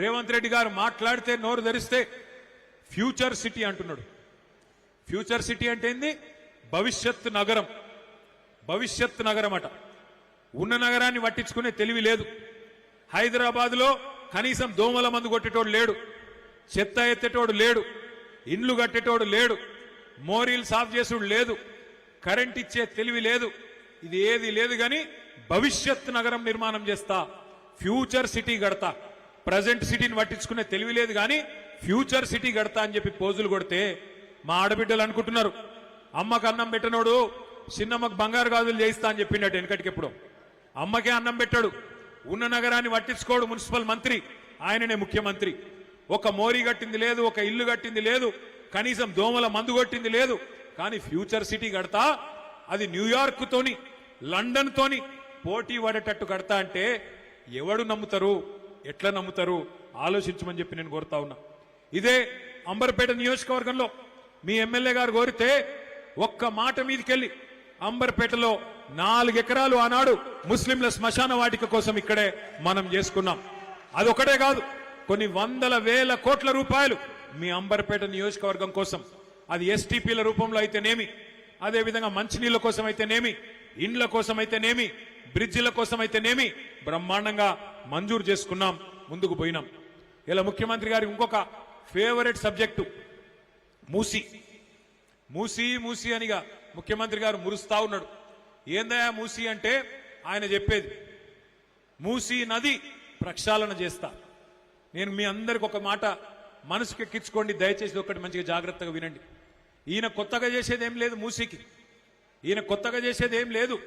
రేవంత్ రెడ్డి గారు మాట్లాడితే నోరు ధరిస్తే ఫ్యూచర్ సిటీ అంటున్నాడు. ఫ్యూచర్ సిటీ అంటే ఏంది? భవిష్యత్ నగరం. భవిష్యత్ నగరం అట. ఉన్న నగరాన్ని పట్టించుకునే తెలివి లేదు. హైదరాబాద్లో కనీసం దోమల మందు కొట్టేటోడు లేడు, చెత్త ఎత్తేటోడు లేడు, ఇండ్లు కట్టేటోడు లేడు, మోరీలు సాఫ్ చేసుడు లేదు, కరెంట్ ఇచ్చే తెలివి లేదు. ఇది ఏది లేదు గాని భవిష్యత్ నగరం నిర్మాణం చేస్తా, ఫ్యూచర్ సిటీ గడతా. ప్రజెంట్ సిటీని పట్టించుకునే తెలివి లేదు గాని ఫ్యూచర్ సిటీ గడతా అని చెప్పి పోజులు కొడితే మా ఆడబిడ్డలు అనుకుంటున్నారు అమ్మకు అన్నం పెట్టనోడు చిన్నమ్మకు బంగారు గాజులు చేయిస్తా అని చెప్పిండట. వెనకటికి ఎప్పుడు అమ్మకే అన్నం పెట్టాడు. ఉన్న నగరాన్ని పట్టించుకోడు మున్సిపల్ మంత్రి, ఆయననే ముఖ్యమంత్రి. ఒక మోరీ కట్టింది లేదు, ఒక ఇల్లు కట్టింది లేదు, కనీసం దోమల మందు కొట్టింది లేదు. కానీ ఫ్యూచర్ సిటీ కడతా, అది న్యూయార్క్ తోని లండన్ తోని పోటీ పడేటట్టు కడతా అంటే ఎవడు నమ్ముతారు? ఎట్లా నమ్ముతారు? ఆలోచించమని చెప్పి నేను కోరుతా ఉన్నా. ఇదే అంబర్పేట నియోజకవర్గంలో మీ ఎమ్మెల్యే గారు కోరితే ఒక్క మాట మీదకెళ్ళి అంబర్పేటలో 4 ఎకరాలు ఆనాడు ముస్లింల శ్మశాన వాటిక కోసం ఇక్కడే మనం చేసుకున్నాం. అదొకటే కాదు, కొన్ని వందల వేల కోట్ల రూపాయలు మీ అంబర్పేట నియోజకవర్గం కోసం, అది ఎస్టీపీల రూపంలో అయితేనేమి, అదేవిధంగా మంచినీళ్ల కోసం అయితేనేమి, ఇండ్ల కోసం అయితేనేమి, బ్రిడ్జిల కోసం అయితేనేమి బ్రహ్మాండంగా మంజూరు చేసుకున్నాం, ముందుకు పోయినాం. ఇలా ముఖ్యమంత్రి గారి ఇంకొక ఫేవరెట్ సబ్జెక్టు మూసి. మూసి మూసి అనిగా ముఖ్యమంత్రి గారు మురుస్తా ఉన్నాడు. ఏందయా మూసి అంటే ఆయన చెప్పేది, మూసి నది ప్రక్షాళన చేస్తా. నేను మీ అందరికి ఒక మాట మనసుకు ఎక్కించుకోండి, దయచేసి ఒకటి మంచిగా జాగ్రత్తగా వినండి. ఈయన కొత్తగా చేసేది ఏం లేదు మూసీకి, ఈయన కొత్తగా చేసేది ఏం లేదు.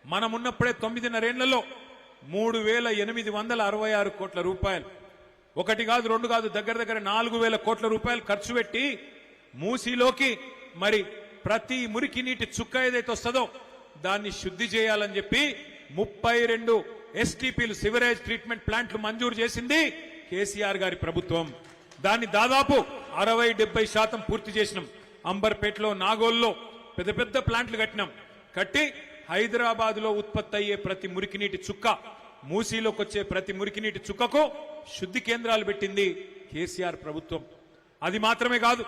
మనమున్నప్పుడే 9.5 ఏళ్లలో 3,866 కోట్ల రూపాయలు, ఒకటి కాదు రెండు కాదు, దగ్గర దగ్గర 4,000 కోట్ల రూపాయలు ఖర్చు పెట్టి మూసీలోకి మరి ప్రతి మురికి నీటి చుక్క ఏదైతే వస్తుందో దాన్ని శుద్ధి చేయాలని చెప్పి 32 ఎస్టీపీలు సివరేజ్ ట్రీట్మెంట్ ప్లాంట్లు మంజూరు చేసింది కేసీఆర్ గారి ప్రభుత్వం. దాన్ని దాదాపు 60-70% పూర్తి చేసినాం. అంబర్పేటలో, నాగోల్లో పెద్ద పెద్ద ప్లాంట్లు కట్టినాం. కట్టి హైదరాబాద్ లో ఉత్పత్తి అయ్యే ప్రతి మురికి నీటి చుక్క, మూసీలోకి వచ్చే ప్రతి మురికి నీటి చుక్కకు శుద్ధి కేంద్రాలు పెట్టింది కేసీఆర్ ప్రభుత్వం. అది మాత్రమే కాదు,